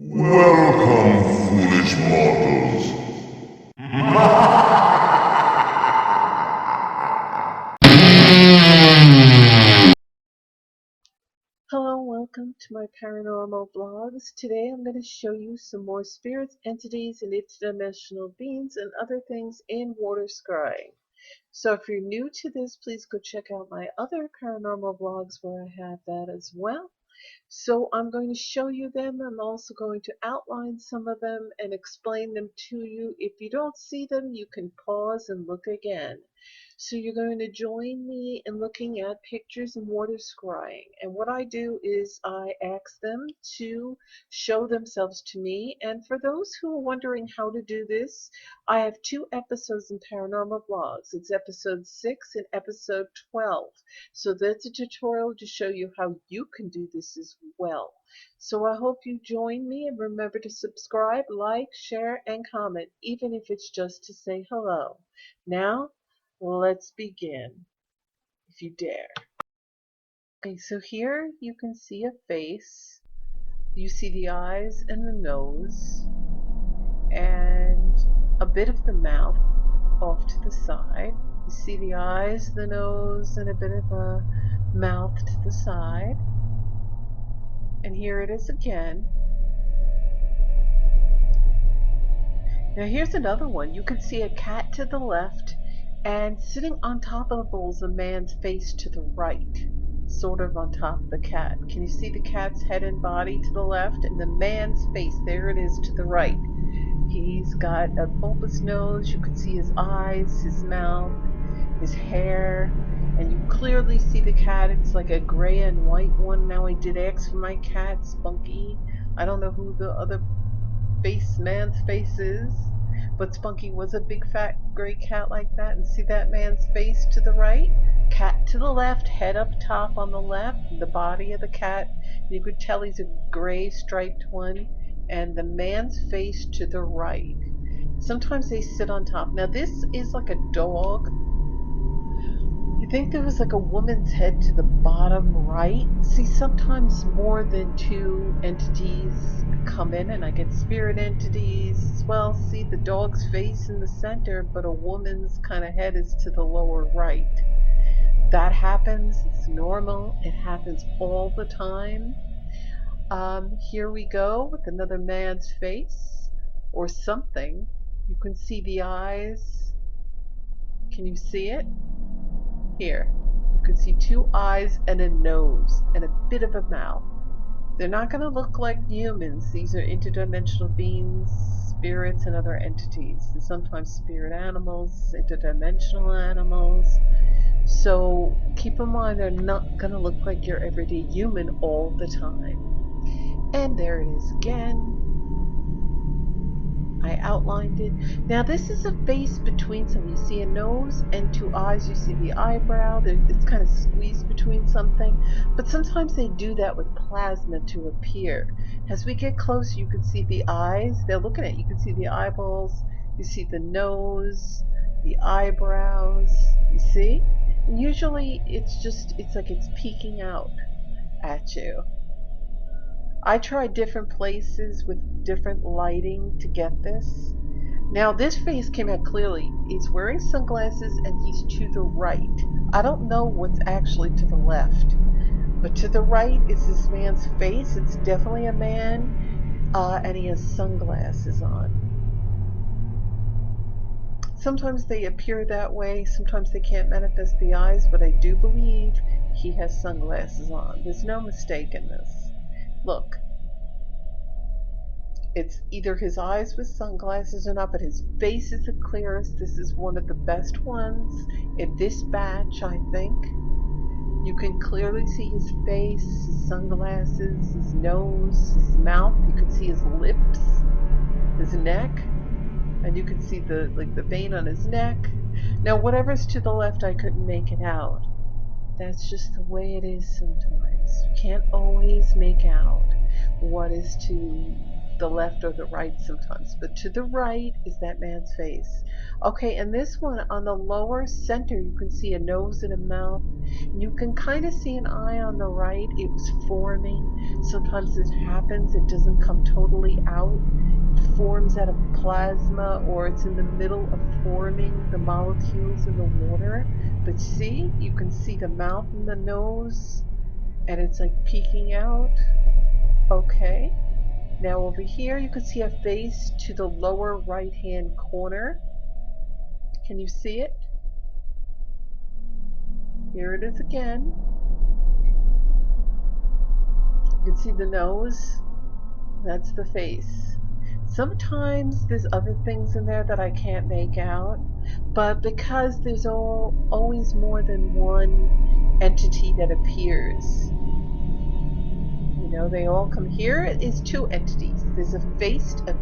Welcome, foolish mortals. Hello, welcome to my paranormal vlogs. Today I'm going to show you some more spirits, entities, and interdimensional beings and other things in water scrying. So if you're new to this, please go check out my other paranormal vlogs where I have that as well. So I'm going to show you them. I'm also going to outline some of them and explain them to you. If you don't see them, you can pause and look again. So you're going to join me in looking at pictures and water scrying. And what I do is I ask them to show themselves to me. And for those who are wondering how to do this, I have two episodes in Paranormal Vlogs. It's episode 6 and episode 12. So that's a tutorial to show you how you can do this as well. So I hope you join me, and remember to subscribe, like, share, and comment, even if it's just to say hello. Now, let's begin, if you dare. Okay, so here you can see a face. You see the eyes and the nose, and a bit of the mouth off to the side. You see the eyes, the nose, and a bit of a mouth to the side. And here it is again. Now here's another one. You can see a cat to the left, and sitting on top of the bowl is a man's face to the right, sort of on top of the cat. Can you see the cat's head and body to the left, and the man's face, there it is, to the right. He's got a bulbous nose. You can see his eyes, his mouth, his hair, and you clearly see the cat. It's like a gray and white one. Now I did ask for my cat, Spunky. I don't know who the other man's face is, but Spunky was a big fat gray cat like that. And see that man's face to the right, cat to the left, head up top on the left, the body of the cat, you could tell he's a gray striped one, and the man's face to the right. Sometimes they sit on top. Now this is like a dog. I think there was like a woman's head to the bottom right. See, sometimes more than two entities come in, and I get spirit entities as well. See the dog's face in the center, but a woman's kind of head is to the lower right. That happens. It's normal. It happens all the time. Here we go with another man's face or something. You can see the eyes. Can you see it? Here, you can see two eyes and a nose and a bit of a mouth. They're not going to look like humans. These are interdimensional beings, spirits, and other entities. And sometimes spirit animals, interdimensional animals. So keep in mind they're not going to look like your everyday human all the time. And there it is again. I outlined it. Now this is a face between some. You see a nose and two eyes. You see the eyebrow. It's kind of squeezed between something. But sometimes they do that with plasma to appear. As we get closer, you can see the eyes. They're looking at you. You can see the eyeballs. You see the nose, the eyebrows. You see? And usually it's like it's peeking out at you. I tried different places with different lighting to get this. Now this face came out clearly. He's wearing sunglasses and he's to the right. I don't know what's actually to the left, but to the right is this man's face. It's definitely a man, and he has sunglasses on. Sometimes they appear that way. Sometimes they can't manifest the eyes, but I do believe he has sunglasses on. There's no mistake in this. Look, it's either his eyes with sunglasses or not, but his face is the clearest. This is one of the best ones in this batch, I think. You can clearly see his face, his sunglasses, his nose, his mouth. You can see his lips, his neck, and you can see the vein on his neck. Now whatever's to the left, I couldn't make it out. That's just the way it is sometimes. You can't always make out what is to the left or the right sometimes, but to the right is that man's face. Okay, and this one on the lower center, you can see a nose and a mouth. And you can kind of see an eye on the right. It was forming. Sometimes it happens. It doesn't come totally out, it forms out of plasma, or it's in the middle of forming the molecules in the water. But see, you can see the mouth and the nose, and it's like peeking out. Okay. Now over here you can see a face to the lower right hand corner. Can you see it? Here it is again. You can see the nose. That's the face. Sometimes there's other things in there that I can't make out, but because there's always more than one entity that appears, you know, they all come. Here is two entities. There's a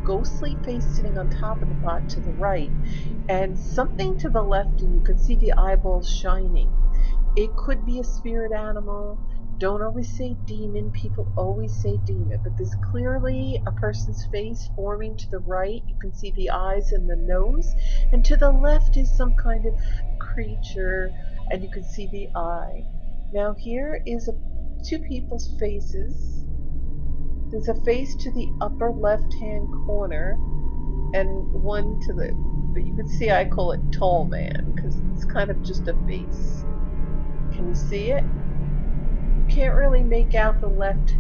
ghostly face sitting on top of the pot to the right, and something to the left, and you can see the eyeballs shining. It could be a spirit animal. Don't always say demon. People always say demon, but there's clearly a person's face forming to the right. You can see the eyes and the nose, and to the left is some kind of creature, and you can see the eye. Now here is two people's faces. There's a face to the upper left-hand corner, and one to the. But you can see I call it tall man because it's kind of just a face. Can you see it? You can't really make out the left.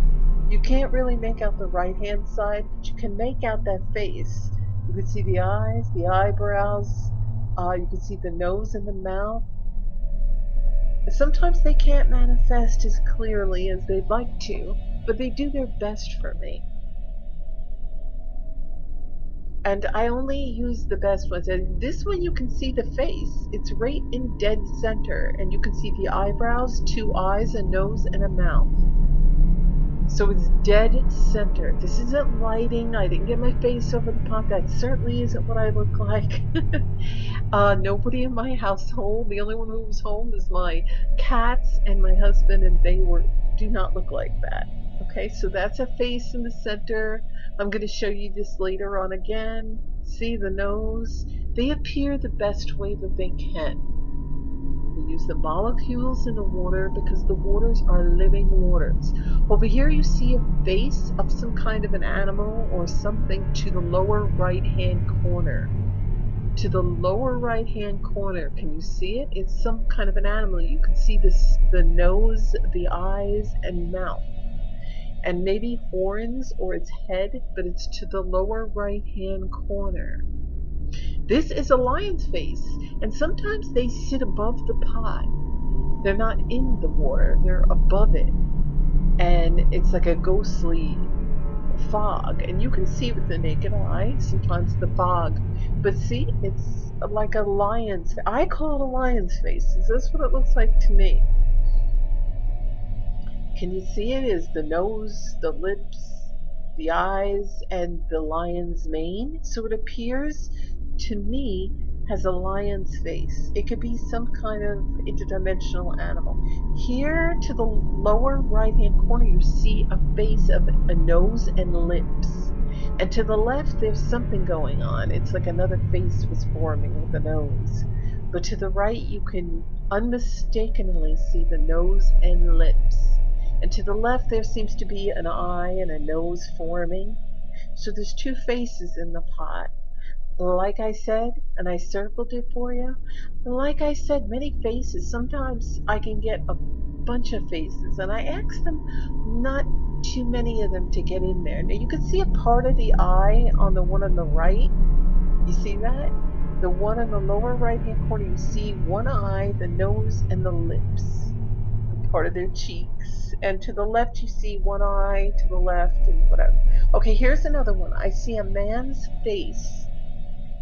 You can't really make out the right hand side, but you can make out that face. You can see the eyes, the eyebrows. You can see the nose and the mouth. Sometimes they can't manifest as clearly as they'd like to, but they do their best for me. And I only use the best ones. And this one you can see the face. It's right in dead center. And you can see the eyebrows, two eyes, a nose, and a mouth. So it's dead center. This isn't lighting. I didn't get my face over the pot. That certainly isn't what I look like. Nobody in my household. The only one who was home is my cats and my husband, and they do not look like that. Okay, so that's a face in the center. I'm going to show you this later on again. See the nose? They appear the best way that they can. They use the molecules in the water because the waters are living waters. Over here you see a face of some kind of an animal or something to the lower right hand corner. To the lower right hand corner, can you see it? It's some kind of an animal. You can see the nose, the eyes, and mouth. And maybe horns or its head, but it's to the lower right hand corner. This is a lion's face, and sometimes they sit above the pot. They're not in the water, they're above it. And it's like a ghostly fog, and you can see with the naked eye sometimes the fog. But see, it's like a lion's. I call it a lion's face. That's what it looks like to me. Can you see it? Is the nose, the lips, the eyes, and the lion's mane? So it appears to me has a lion's face. It could be some kind of interdimensional animal. Here to the lower right hand corner you see a face of a nose and lips. And to the left there's something going on. It's like another face was forming with a nose. But to the right you can unmistakably see the nose and lips. And to the left there seems to be an eye and a nose forming. So there's two faces in the pot. Like I said, and I circled it for you, like I said, many faces. Sometimes I can get a bunch of faces, and I ask them not too many of them to get in there. Now you can see a part of the eye on the one on the right. You see that? The one on the lower right hand corner, you see one eye, the nose, and the lips. Part of their cheeks. And to the left you see one eye, to the left, and whatever. Okay, here's another one. I see a man's face.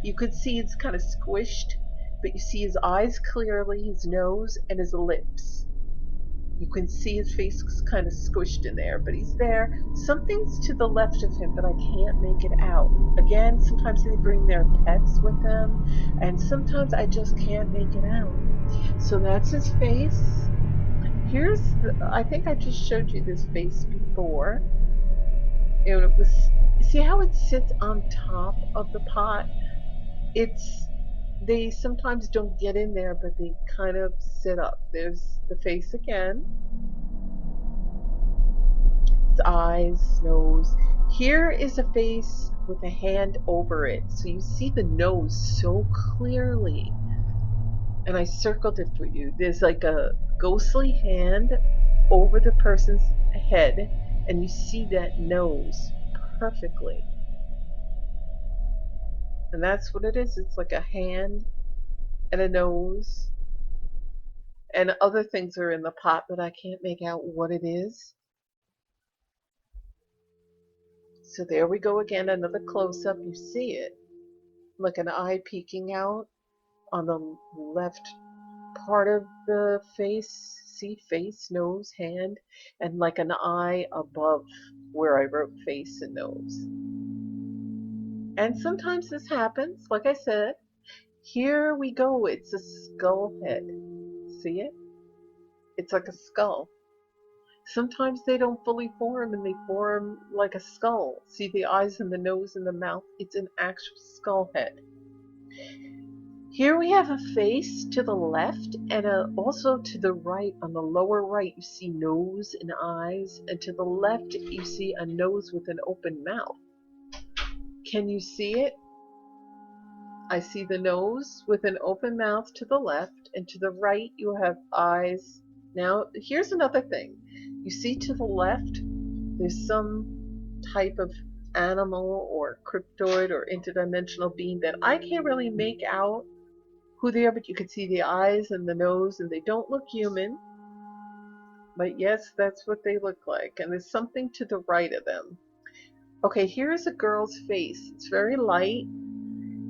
You could see it's kind of squished, but you see his eyes clearly, his nose, and his lips. You can see his face is kind of squished in there, but he's there. Something's to the left of him, but I can't make it out. Again, sometimes they bring their pets with them, and sometimes I just can't make it out. So that's his face. Here's I think I just showed you this face before. And it was, see how it sits on top of the pot? They sometimes don't get in there, but they kind of sit up. There's the face again. Its eyes, nose. Here is a face with a hand over it, so you see the nose so clearly. And I circled it for you. There's like a ghostly hand over the person's head, and you see that nose perfectly. And that's what it is. It's like a hand and a nose, and other things are in the pot, but I can't make out what it is. So there we go again, another close-up. You see it, like an eye peeking out on the left part of the face. See, face, nose, hand, and like an eye above where I wrote face and nose. And sometimes this happens, like I said. Here we go, it's a skull head. See it? It's like a skull. Sometimes they don't fully form and they form like a skull. See the eyes and the nose and the mouth? It's an actual skull head. Here we have a face to the left and also to the right. On the lower right you see nose and eyes, and to the left you see a nose with an open mouth. Can you see it? I see the nose with an open mouth to the left, and to the right you have eyes. Now here's another thing. You see to the left there's some type of animal or cryptoid or interdimensional being that I can't really make out who they are, but you can see the eyes and the nose, and they don't look human. But yes, that's what they look like. And there's something to the right of them. Okay, here's a girl's face. It's very light.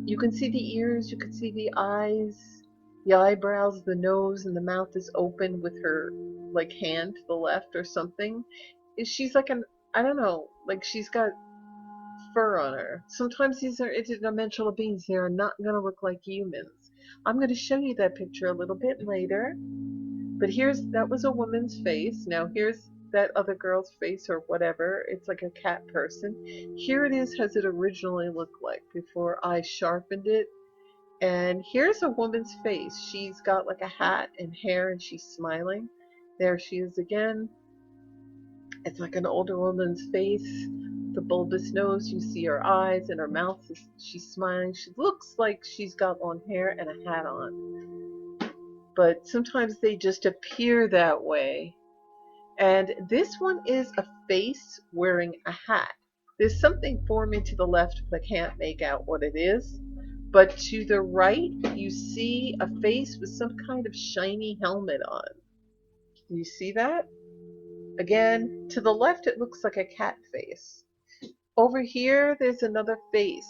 You can see the ears, you can see the eyes, the eyebrows, the nose, and the mouth is open with her like hand to the left or something. She's like an, I don't know, like she's got fur on her. Sometimes these are interdimensional beings. They are not going to look like humans. I'm going to show you that picture a little bit later. But that was a woman's face. Now here's that other girl's face or whatever. It's like a cat person. Here it is as it originally looked like before I sharpened it. And here's a woman's face. She's got like a hat and hair and she's smiling. There she is again. It's like an older woman's face. The bulbous nose, you see her eyes and her mouth. She's smiling. She looks like she's got long hair and a hat on. But sometimes they just appear that way. And this one is a face wearing a hat. There's something forming to the left, but I can't make out what it is. But to the right, you see a face with some kind of shiny helmet on. Do you see that? Again, to the left, it looks like a cat face. Over here, there's another face.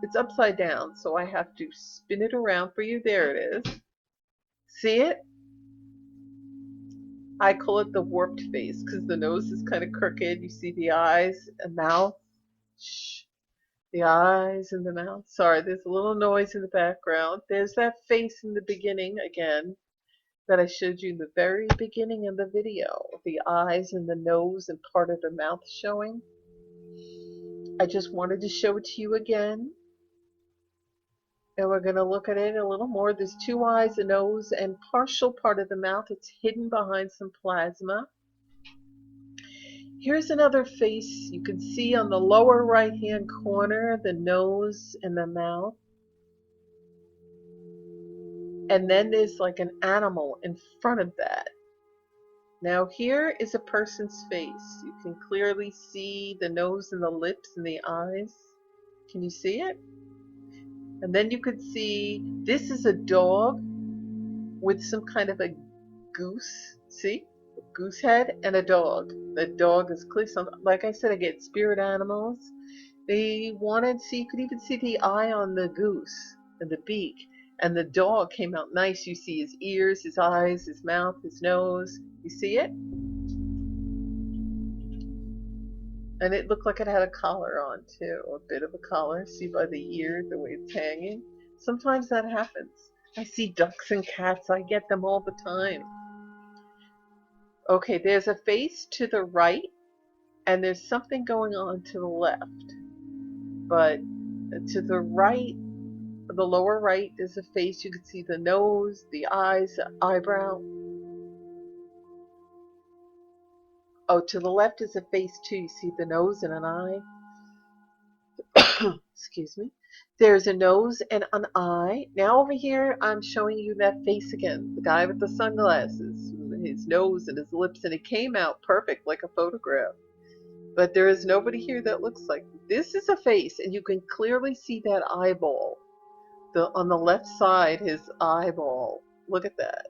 It's upside down, so I have to spin it around for you. There it is. See it? I call it the warped face because the nose is kind of crooked. You see the eyes and mouth. Shh. The eyes and the mouth. Sorry, there's a little noise in the background. There's that face in the beginning again that I showed you in the very beginning of the video. The eyes and the nose and part of the mouth showing. I just wanted to show it to you again. And we're going to look at it a little more. There's two eyes, a nose, and partial part of the mouth. It's hidden behind some plasma. Here's another face. You can see on the lower right hand corner the nose and the mouth. And then there's like an animal in front of that. Now here is a person's face. You can clearly see the nose and the lips and the eyes. Can you see it? And then you could see this is a dog with some kind of a goose. See? A goose head and a dog. The dog is clear. Like I said, I get spirit animals. They wanted to see, you could even see the eye on the goose and the beak. And the dog came out nice. You see his ears, his eyes, his mouth, his nose. You see it? And it looked like it had a collar on too, a bit of a collar. See by the ear, the way it's hanging. Sometimes that happens. I see ducks and cats. I get them all the time. Okay, there's a face to the right, and there's something going on to the left. But to the right, the lower right, there's a face. You can see the nose, the eyes, the eyebrow. Oh, to the left is a face too. You see the nose and an eye. Excuse me. There's a nose and an eye. Now over here, I'm showing you that face again. The guy with the sunglasses, his nose and his lips, and it came out perfect like a photograph. But there is nobody here that looks like this. Is a face, and you can clearly see that eyeball. On the left side, his eyeball. Look at that.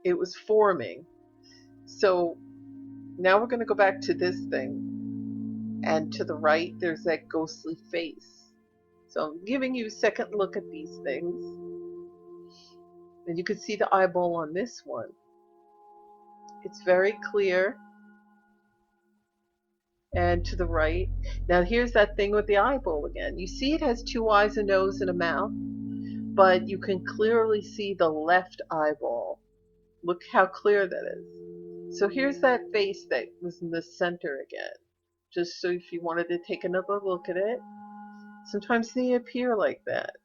It was forming. So now we're going to go back to this thing, and to the right, there's that ghostly face. So I'm giving you a second look at these things. And you can see the eyeball on this one. It's very clear. And to the right. Now here's that thing with the eyeball again. You see it has two eyes, a nose, and a mouth. But you can clearly see the left eyeball. Look how clear that is. So here's that face that was in the center again. Just so if you wanted to take another look at it. Sometimes they appear like that.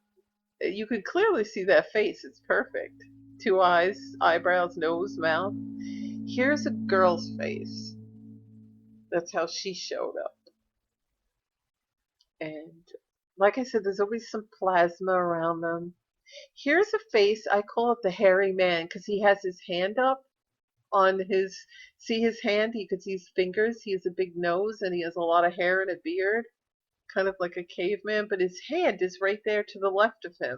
You can clearly see that face. It's perfect. Two eyes, eyebrows, nose, mouth. Here's a girl's face. That's how she showed up. And like I said, there's always some plasma around them. Here's a face. I call it the hairy man because he has his hand up on his, see his hand? You can see his fingers. He has a big nose and he has a lot of hair and a beard, kind of like a caveman, but his hand is right there to the left of him.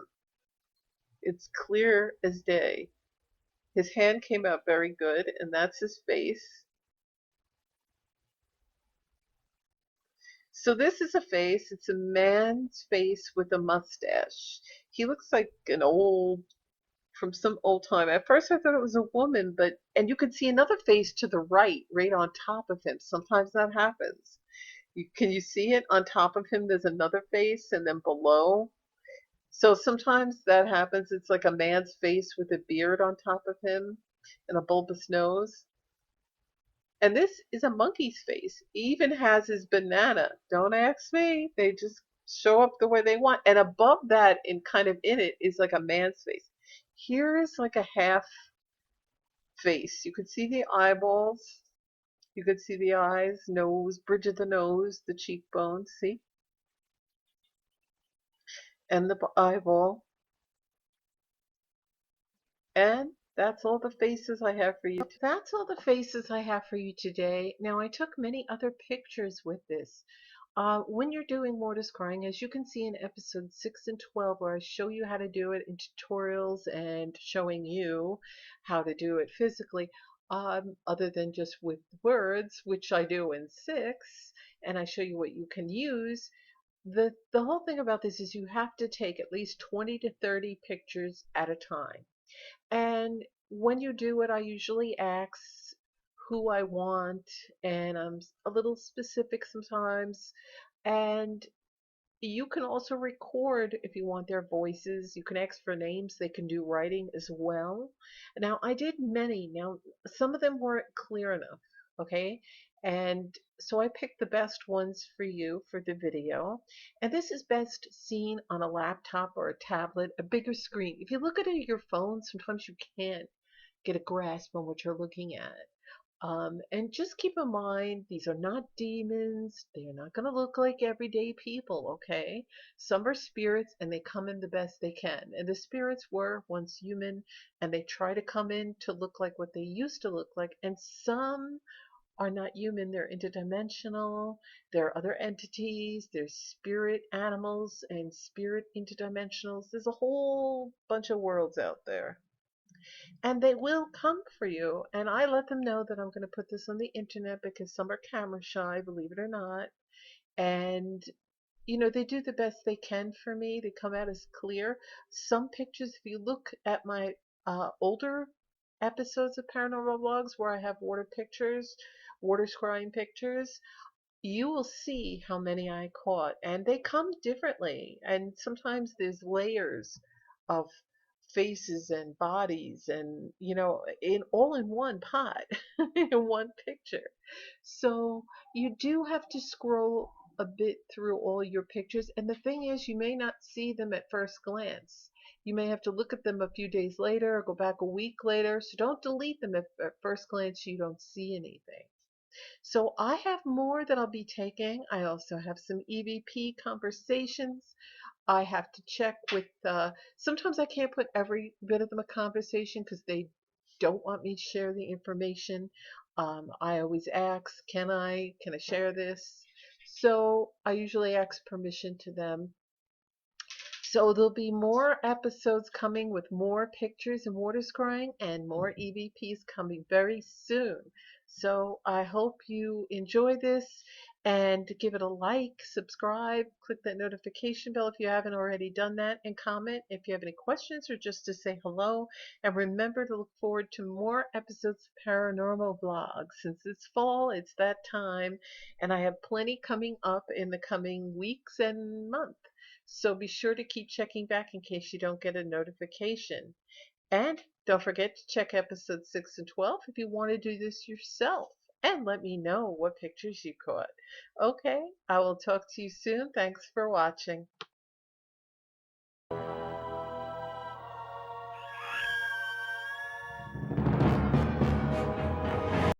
It's clear as day. His hand came out very good, and that's his face. So this is a face. It's a man's face with a mustache. He looks like an old, from some old time. At first I thought it was a woman, but, and you can see another face to the right, right on top of him. Sometimes that happens. Can you see it? On top of him there's another face, and then below. So sometimes that happens. It's like a man's face with a beard on top of him and a bulbous nose. And this is a monkey's face. He even has his banana. Don't ask me. They just show up the way they want. And above that, and kind of in it, is like a man's face. Here is like a half face. You could see the eyeballs. You could see the eyes, nose, bridge of the nose, the cheekbones. See? And the eyeball. And that's all the faces I have for you. That's all the faces I have for you today. Now, I took many other pictures with this. When you're doing water scrying, as you can see in episode 6 and 12, where I show you how to do it in tutorials and showing you how to do it physically, other than just with words, which I do in 6, and I show you what you can use. The whole thing about this is you have to take at least 20 to 30 pictures at a time. And when you do it, I usually ask who I want, and I'm a little specific sometimes. And you can also record if you want their voices. You can ask for names. They can do writing as well. Now, I did many. Now, some of them weren't clear enough, okay? And so I picked the best ones for you for the video. And this is best seen on a laptop or a tablet, a bigger screen. If you look at it at your phone, sometimes you can't get a grasp on what you're looking at. And just keep in mind, these are not demons. They are not going to look like everyday people, okay? Some are spirits and they come in the best they can. And the spirits were once human and they try to come in to look like what they used to look like. And some are not human, they're interdimensional. There are other entities, there's spirit animals and spirit interdimensionals. There's a whole bunch of worlds out there. And they will come for you. And I let them know that I'm going to put this on the internet because some are camera shy, believe it or not. And, you know, they do the best they can for me. They come out as clear. Some pictures, if you look at my older episodes of Paranormal Vlogs where I have water pictures, water scrying pictures, you will see how many I caught. And they come differently. And sometimes there's layers of faces and bodies and in all in one pot in one picture. So you do have to scroll a bit through all your pictures, and the thing is, you may not see them at first glance. You may have to look at them a few days later or go back a week later, so don't delete them if at first glance you don't see anything. So I have more that I'll be taking. I also have some EVP conversations. I have to check with, sometimes I can't put every bit of them a conversation because they don't want me to share the information. I always ask, can I share this? So I usually ask permission to them. So there'll be more episodes coming with more pictures and water scrying and more EVPs coming very soon. So I hope you enjoy this and give it a like, subscribe, click that notification bell if you haven't already done that, and comment if you have any questions or just to say hello. And remember to look forward to more episodes of Paranormal Vlogs. Since it's fall, it's that time, and I have plenty coming up in the coming weeks and months. So be sure to keep checking back in case you don't get a notification. And don't forget to check episodes 6 and 12 if you want to do this yourself. And let me know what pictures you caught. Okay, I will talk to you soon. Thanks for watching.